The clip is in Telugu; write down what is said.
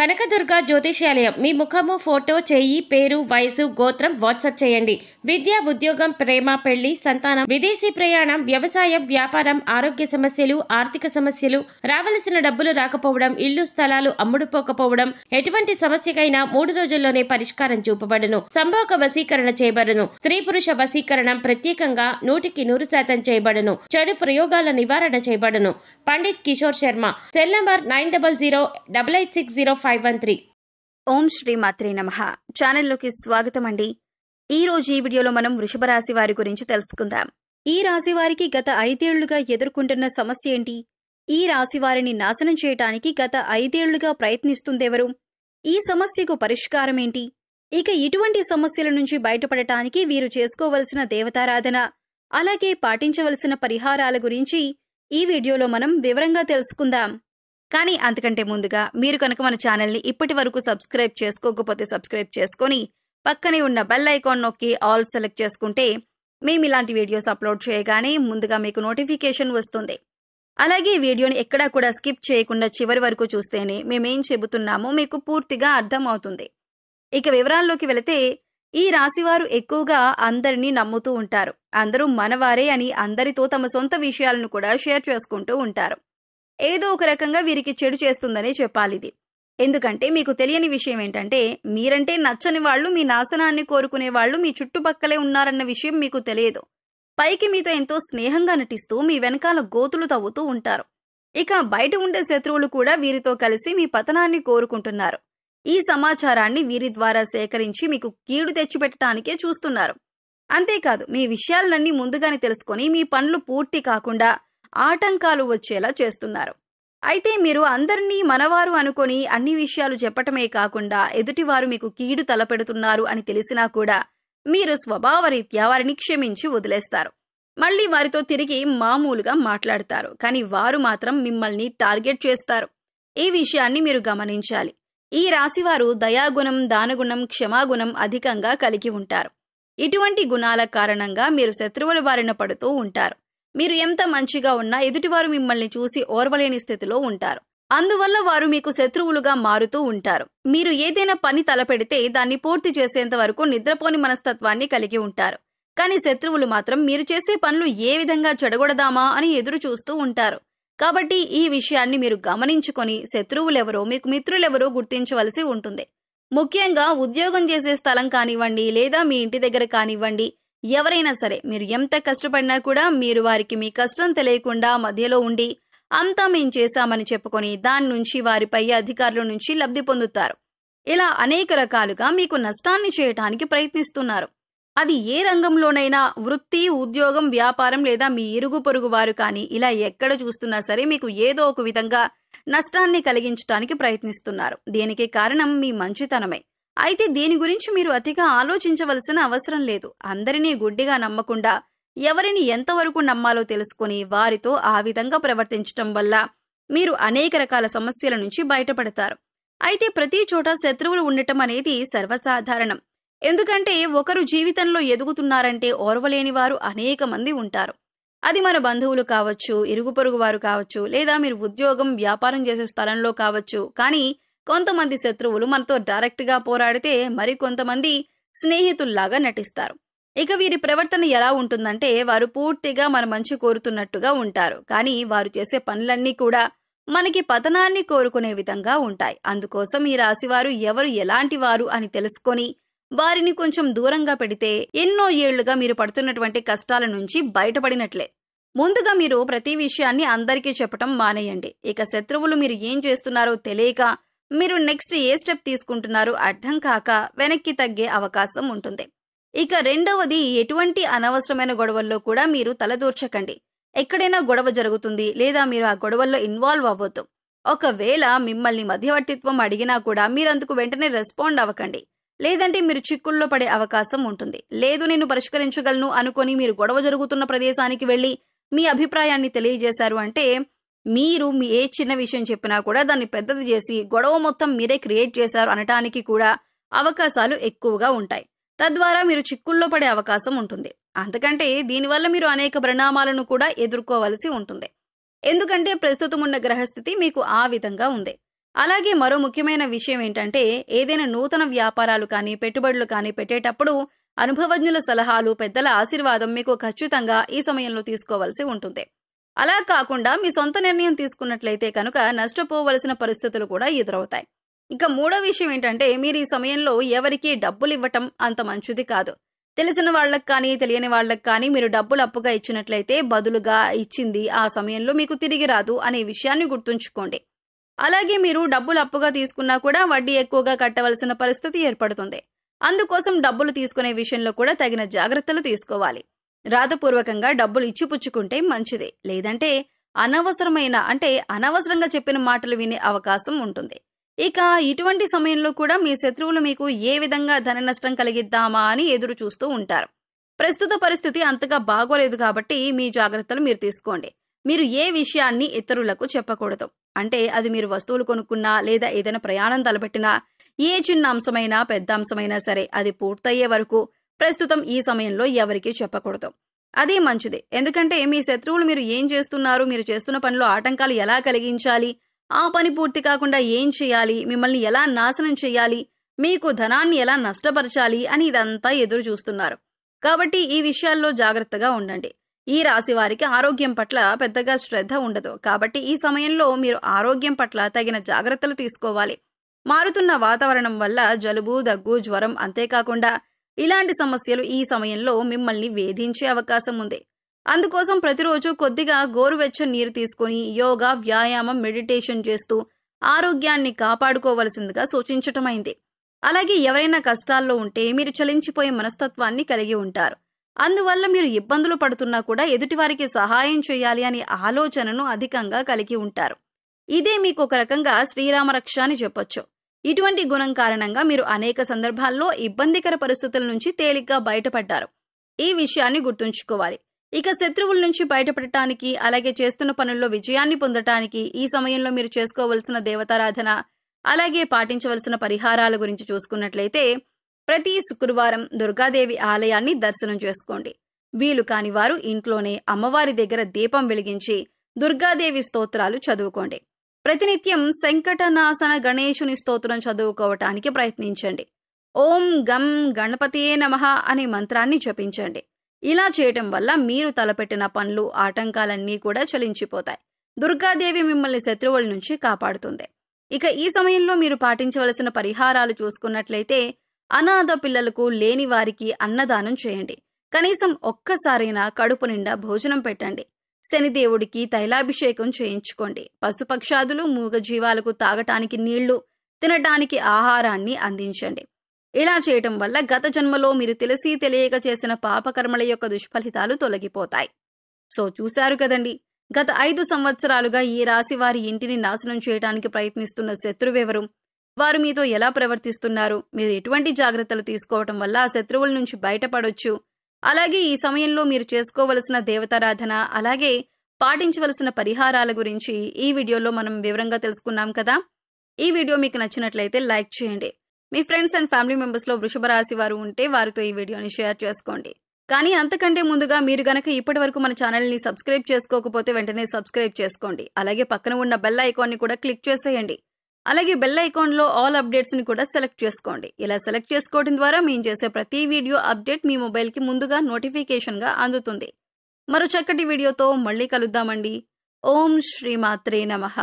కనకదుర్గ జ్యోతిష్యాలయం. మీ ముఖము, ఫోటో, చెయ్యి, పేరు, వయసు, గోత్రం వాట్సాప్ చేయండి. విద్య, ఉద్యోగం, ప్రేమ, పెళ్లి, సంతానం, విదేశీ ప్రయాణం, వ్యవసాయం, వ్యాపారం, ఆరోగ్య సమస్యలు, ఆర్థిక సమస్యలు, రావలసిన డబ్బులు రాకపోవడం, ఇల్లు స్థలాలు అమ్ముడుపోకపోవడం, ఎటువంటి సమస్యకైనా 3 రోజుల్లోనే పరిష్కారం చూపబడును. సంభోగ వశీకరణ చేయబడును. స్త్రీ పురుష వశీకరణం ప్రత్యేకంగా 100% చేయబడును. చెడు ప్రయోగాల నివారణ చేయబడును. పండిత్ కిషోర్ శర్మ. Cell number 9008860513. ఓం శ్రీ మాత్రే నమః. ఛానల్లోకి స్వాగతం అండి. ఈ రోజు ఈ వీడియోలో మనం వృషభ రాశి వారి గురించి తెలుసుకుందాం. ఈ రాశి వారికి గత 5 ఏళ్లుగా ఎదుర్కొంటున్న సమస్య ఏంటి? ఈ రాశి వారిని నాశనం చేయటానికి గత 5 ఏళ్లుగా ప్రయత్నిస్తుందెవరు? ఈ సమస్యకు పరిష్కారం ఏంటి? ఇక ఇటువంటి సమస్యల నుంచి బయటపడటానికి వీరు చేసుకోవలసిన దేవతారాధన, అలాగే పాటించవలసిన పరిహారాల గురించి ఈ వీడియోలో మనం వివరంగా తెలుసుకుందాం. కానీ అంతకంటే ముందుగా మీరు కనుక మన ఛానల్ని ఇప్పటి వరకు సబ్స్క్రైబ్ చేసుకోకపోతే సబ్స్క్రైబ్ చేసుకొని పక్కనే ఉన్న బెల్ ఐకాన్ నొక్కి ఆల్ సెలెక్ట్ చేసుకుంటే మేము ఇలాంటి వీడియోస్ అప్లోడ్ చేయగానే ముందుగా మీకు నోటిఫికేషన్ వస్తుంది. అలాగే వీడియోని ఎక్కడా కూడా స్కిప్ చేయకుండా చివరి వరకు చూస్తేనే మేమేం చెబుతున్నామో మీకు పూర్తిగా అర్థం అవుతుంది. ఇక వివరాల్లోకి వెళితే, ఈ రాశివారు ఎక్కువగా అందరినీ నమ్ముతూ ఉంటారు. అందరూ మనవారే అని అందరితో తమ సొంత విషయాలను కూడా షేర్ చేసుకుంటూ ఉంటారు. ఏదో ఒక రకంగా వీరికి చెడు చేస్తుందనే చెప్పాలిది. ఎందుకంటే మీకు తెలియని విషయం ఏంటంటే, మీరంటే నచ్చని వాళ్ళు, మీ నాశనాన్ని కోరుకునే వాళ్ళు మీ చుట్టుపక్కలే ఉన్నారన్న విషయం మీకు తెలియదు. పైకి మీతో ఎంతో స్నేహంగా నటిస్తూ మీ వెనకాల గోతులు తవ్వుతూ ఉంటారు. ఇక బయట ఉండే శత్రువులు కూడా వీరితో కలిసి మీ పతనాన్ని కోరుకుంటున్నారు. ఈ సమాచారాన్ని వీరి ద్వారా సేకరించి మీకు కీడు తెచ్చిపెట్టడానికే చూస్తున్నారు. అంతేకాదు, మీ విషయాలన్నీ ముందుగానే తెలుసుకొని మీ పనులు పూర్తి కాకుండా ఆటంకాలు వచ్చేలా చేస్తున్నారు. అయితే మీరు అందరినీ మనవారు అనుకొని అన్ని విషయాలు చెప్పటమే కాకుండా ఎదుటివారు మీకు కీడు తలపెడుతున్నారు అని తెలిసినా కూడా మీరు స్వభావరీత్యా వారిని క్షమించి వదిలేస్తారు. మళ్ళీ వారితో తిరిగి మామూలుగా మాట్లాడతారు. కానీ వారు మాత్రం మిమ్మల్ని టార్గెట్ చేస్తారు. ఈ విషయాన్ని మీరు గమనించాలి. ఈ రాశివారు దయాగుణం, దానగుణం, క్షమాగుణం అధికంగా కలిగి ఉంటారు. ఇటువంటి గుణాల కారణంగా మీరు శత్రువుల బారిన పడుతూ ఉంటారు. మీరు ఎంత మంచిగా ఉన్నా ఎదుటివారు మిమ్మల్ని చూసి ఓర్వలేని స్థితిలో ఉంటారు. అందువల్ల వారు మీకు శత్రువులుగా మారుతూ ఉంటారు. మీరు ఏదైనా పని తలపెడితే దాన్ని పూర్తి చేసేంత వరకు నిద్రపోని మనస్తత్వాన్ని కలిగి ఉంటారు. కానీ శత్రువులు మాత్రం మీరు చేసే పనులు ఏ విధంగా చెడగొడదామా అని ఎదురు చూస్తూ ఉంటారు. కాబట్టి ఈ విషయాన్ని మీరు గమనించుకొని శత్రువులెవరో మీకు మిత్రులెవరో గుర్తించవలసి ఉంటుంది. ముఖ్యంగా ఉద్యోగం చేసే స్థలం కానివ్వండి, లేదా మీ ఇంటి దగ్గర కానివ్వండి, ఎవరైనా సరే మీరు ఎంత కష్టపడినా కూడా మీరు వారికి మీ కష్టం తెలియకుండా మధ్యలో ఉండి అంతా మేం చేశామని చెప్పుకొని దాని నుంచి వారిపై అధికారుల నుంచి లబ్ధి పొందుతారు. ఇలా అనేక రకాలుగా మీకు నష్టాన్ని చేయటానికి ప్రయత్నిస్తున్నారు. అది ఏ రంగంలోనైనా, వృత్తి, ఉద్యోగం, వ్యాపారం లేదా మీ ఇరుగు పొరుగు వారు కానీ, ఇలా ఎక్కడ చూస్తున్నా సరే మీకు ఏదో ఒక విధంగా నష్టాన్ని కలిగించడానికి ప్రయత్నిస్తున్నారు. దీనికి కారణం మీ మంచితనమే. అయితే దీని గురించి మీరు అతిగా ఆలోచించవలసిన అవసరం లేదు. అందరినీ గుడ్డిగా నమ్మకుండా ఎవరిని ఎంతవరకు నమ్మాలో తెలుసుకుని వారితో ఆ విధంగా ప్రవర్తించటం వల్ల మీరు అనేక రకాల సమస్యల నుంచి బయటపడతారు. అయితే ప్రతి చోట శత్రువులు ఉండటం అనేది సర్వసాధారణం. ఎందుకంటే ఒకరు జీవితంలో ఎదుగుతున్నారంటే ఓర్వలేని వారు అనేక మంది ఉంటారు. అది మన బంధువులు కావచ్చు, ఇరుగు పొరుగు వారు కావచ్చు, లేదా మీరు ఉద్యోగం, వ్యాపారం చేసే స్థలంలో కావచ్చు. కానీ కొంతమంది శత్రువులు మనతో డైరెక్ట్గా పోరాడితే మరికొంతమంది స్నేహితుల్లాగా నటిస్తారు. ఇక వీరి ప్రవర్తన ఎలా ఉంటుందంటే, వారు పూర్తిగా మన మంచి కోరుతున్నట్టుగా ఉంటారు. కానీ వారు చేసే పనులన్నీ కూడా మనకి పతనాన్ని కోరుకునే విధంగా ఉంటాయి. అందుకోసం ఈ రాశివారు ఎవరు ఎలాంటి వారు అని తెలుసుకొని వారిని కొంచెం దూరంగా పెడితే ఎన్నో ఏళ్లుగా మీరు పడుతున్నటువంటి కష్టాల నుంచి బయటపడినట్లే. ముందుగా మీరు ప్రతి విషయాన్ని అందరికీ చెప్పటం మానేయండి. ఇక శత్రువులు మీరు ఏం చేస్తున్నారో తెలియక మీరు నెక్స్ట్ ఏ స్టెప్ తీసుకుంటున్నారో అర్థం కాక వెనక్కి తగ్గే అవకాశం ఉంటుంది. ఇక రెండవది, ఎటువంటి అనవసరమైన గొడవల్లో కూడా మీరు తలదూర్చకండి. ఎక్కడైనా గొడవ జరుగుతుంది, లేదా మీరు ఆ గొడవల్లో ఇన్వాల్వ్ అవ్వద్దు. ఒకవేళ మిమ్మల్ని మధ్యవర్తిత్వం అడిగినా కూడా మీరందుకు వెంటనే రెస్పాండ్ అవ్వకండి. లేదంటే మీరు చిక్కుల్లో పడే అవకాశం ఉంటుంది. లేదు నేను పరిష్కరించగలను అనుకొని మీరు గొడవ జరుగుతున్న ప్రదేశానికి వెళ్లి మీ అభిప్రాయాన్ని తెలియజేశారు అంటే మీరు మీ ఏ చిన్న విషయం చెప్పినా కూడా దాన్ని పెద్దది చేసి గొడవ మొత్తం మీరే క్రియేట్ చేశారు అనటానికి కూడా అవకాశాలు ఎక్కువగా ఉంటాయి. తద్వారా మీరు చిక్కుల్లో పడే అవకాశం ఉంటుంది. అందుకంటే దీనివల్ల మీరు అనేక పరిణామాలను కూడా ఎదుర్కోవలసి ఉంటుంది. ఎందుకంటే ప్రస్తుతం ఉన్న గ్రహస్థితి మీకు ఆ విధంగా ఉంది. అలాగే మరో ముఖ్యమైన విషయం ఏంటంటే ఏదైనా నూతన వ్యాపారాలు కానీ పెట్టుబడులు కానీ పెట్టేటప్పుడు అనుభవజ్ఞుల సలహాలు, పెద్దల ఆశీర్వాదం మీకు ఖచ్చితంగా ఈ సమయంలో తీసుకోవాల్సి ఉంటుంది. అలా కాకుండా మీ సొంత నిర్ణయం తీసుకున్నట్లయితే కనుక నష్టపోవలసిన పరిస్థితులు కూడా ఎదురవుతాయి. ఇక మూడో విషయం ఏంటంటే మీరు ఈ సమయంలో ఎవరికి డబ్బులు ఇవ్వటం అంత మంచిది కాదు. తెలిసిన వాళ్ళకి కానీ తెలియని వాళ్ళకి కానీ మీరు డబ్బులు అప్పుగా ఇచ్చినట్లయితే బదులుగా ఇచ్చింది ఆ సమయంలో మీకు తిరిగి రాదు అనే విషయాన్ని గుర్తుంచుకోండి. అలాగే మీరు డబ్బులు అప్పుగా తీసుకున్నా కూడా వడ్డీ ఎక్కువగా కట్టవలసిన పరిస్థితి ఏర్పడుతుంది. అందుకోసం డబ్బులు తీసుకునే విషయంలో కూడా తగిన జాగ్రత్తలు తీసుకోవాలి. రాతపూర్వకంగా డబ్బులు ఇచ్చిపుచ్చుకుంటే మంచిది. లేదంటే అనవసరంగా చెప్పిన మాటలు వినే అవకాశం ఉంటుంది. ఇక ఇటువంటి సమయంలో కూడా మీ శత్రువులు మీకు ఏ విధంగా ధన నష్టం కలిగిద్దామా అని ఎదురు చూస్తూ ఉంటారు. ప్రస్తుత పరిస్థితి అంతగా బాగోలేదు కాబట్టి మీ జాగ్రత్తలు మీరు తీసుకోండి. మీరు ఏ విషయాన్ని ఇతరులకు చెప్పకూడదు. అంటే అది మీరు వస్తువులు కొనుక్కున్నా లేదా ఏదైనా ప్రయాణం తలపెట్టినా ఏ చిన్న అంశమైనా పెద్ద అంశమైనా సరే అది పూర్తయ్యే వరకు ప్రస్తుతం ఈ సమయంలో ఎవరికీ చెప్పకూడదు. అదే మంచిది. ఎందుకంటే మీ శత్రువులు మీరు ఏం చేస్తున్నారు, మీరు చేస్తున్న పనిలో ఆటంకాలు ఎలా కలిగించాలి, ఆ పని పూర్తి కాకుండా ఏం చేయాలి, మిమ్మల్ని ఎలా నాశనం చేయాలి, మీకు ధనాన్ని ఎలా నష్టపరచాలి అని ఇదంతా ఎదురు చూస్తున్నారు. కాబట్టి ఈ విషయాల్లో జాగ్రత్తగా ఉండండి. ఈ రాశి వారికి ఆరోగ్యం పట్ల పెద్దగా శ్రద్ధ ఉండదు. కాబట్టి ఈ సమయంలో మీరు ఆరోగ్యం పట్ల తగిన జాగ్రత్తలు తీసుకోవాలి. మారుతున్న వాతావరణం వల్ల జలుబు, దగ్గు, జ్వరం అంతేకాకుండా ఇలాంటి సమస్యలు ఈ సమయంలో మిమ్మల్ని వేధించే అవకాశం ఉంది. అందుకోసం ప్రతిరోజు కొద్దిగా గోరువెచ్చని నీరు తీసుకొని యోగా, వ్యాయామం, మెడిటేషన్ చేస్తూ ఆరోగ్యాన్ని కాపాడుకోవలసిందిగా సూచించటమైంది. అలాగే ఎవరైనా కష్టాల్లో ఉంటే మీరు చలించిపోయే మనస్తత్వాన్ని కలిగి ఉంటారు. అందువల్ల మీరు ఇబ్బందులు పడుతున్నా కూడా ఎదుటివారికి సహాయం చేయాలి అనే ఆలోచనను అధికంగా కలిగి ఉంటారు. ఇదే మీకు ఒక రకంగా శ్రీరామరక్ష అని చెప్పొచ్చు. ఇటువంటి గుణం కారణంగా మీరు అనేక సందర్భాల్లో ఇబ్బందికర పరిస్థితుల నుంచి తేలిగ్గా బయటపడ్డారు. ఈ విషయాన్ని గుర్తుంచుకోవాలి. ఇక శత్రువుల నుంచి బయటపడటానికి, అలాగే చేస్తున్న పనుల్లో విజయాన్ని పొందటానికి ఈ సమయంలో మీరు చేసుకోవలసిన దేవతారాధన, అలాగే పాటించవలసిన పరిహారాల గురించి చూసుకున్నట్లయితే ప్రతి శుక్రవారం దుర్గాదేవి ఆలయాన్ని దర్శనం చేసుకోండి. వీలు కాని వారు ఇంట్లోనే అమ్మవారి దగ్గర దీపం వెలిగించి దుర్గాదేవి స్తోత్రాలు చదువుకోండి. ప్రతినిత్యం సంకటనాశన గణేశుని స్తోత్రం చదువుకోవటానికి ప్రయత్నించండి. ఓం గం గణపతియే నమః అనే మంత్రాన్ని జపించండి. ఇలా చేయటం వల్ల మీరు తలపెట్టిన పనులు, ఆటంకాలన్నీ కూడా చలించిపోతాయి. దుర్గాదేవి మిమ్మల్ని శత్రువుల నుంచి కాపాడుతుంది. ఇక ఈ సమయంలో మీరు పాటించవలసిన పరిహారాలు చూసుకున్నట్లయితే అనాథ పిల్లలకు, లేని వారికి అన్నదానం చేయండి. కనీసం ఒక్కసారైనా కడుపు నిండా భోజనం పెట్టండి. శనిదేవుడికి తైలాభిషేకం చేయించుకోండి. పశుపక్షాదులు, మూగజీవాలకు తాగటానికి నీళ్లు, తినటానికి ఆహారాన్ని అందించండి. ఇలా చేయటం వల్ల గత జన్మలో మీరు తెలిసి తెలియక చేసిన పాపకర్మల యొక్క దుష్ఫలితాలు తొలగిపోతాయి. సో చూశారు కదండి, గత 5 సంవత్సరాలుగా ఈ రాశి వారి ఇంటిని నాశనం చేయడానికి ప్రయత్నిస్తున్న శత్రువెవరు, వారు మీతో ఎలా ప్రవర్తిస్తున్నారు, మీరు ఎటువంటి జాగ్రత్తలు తీసుకోవటం వల్ల ఆ శత్రువుల నుంచి బయటపడొచ్చు, అలాగే ఈ సమయంలో మీరు చేసుకోవలసిన దేవతారాధన, అలాగే పాటించవలసిన పరిహారాల గురించి ఈ వీడియోలో మనం వివరంగా తెలుసుకున్నాం కదా. ఈ వీడియో మీకు నచ్చినట్లయితే లైక్ చేయండి. మీ ఫ్రెండ్స్ అండ్ ఫ్యామిలీ మెంబర్స్లో వృషభ రాశి వారు ఉంటే వారితో ఈ వీడియోని షేర్ చేసుకోండి. కానీ అంతకంటే ముందుగా మీరు గనక ఇప్పటి వరకు మన ఛానల్ని సబ్స్క్రైబ్ చేసుకోకపోతే వెంటనే సబ్స్క్రైబ్ చేసుకోండి. అలాగే పక్కన ఉన్న బెల్ ఐకాన్ని కూడా క్లిక్ చేసేయండి. అలాగే బెల్ ఐకాన్లో ఆల్ అప్డేట్స్ని కూడా సెలెక్ట్ చేసుకోండి. ఇలా సెలెక్ట్ చేసుకోవడం ద్వారా మేము చేసే ప్రతి వీడియో అప్డేట్ మీ మొబైల్కి ముందుగా నోటిఫికేషన్గా అందుతుంది. మరో చక్కటి వీడియోతో మళ్ళీ కలుద్దామండి. ఓం శ్రీమాత్రే నమః.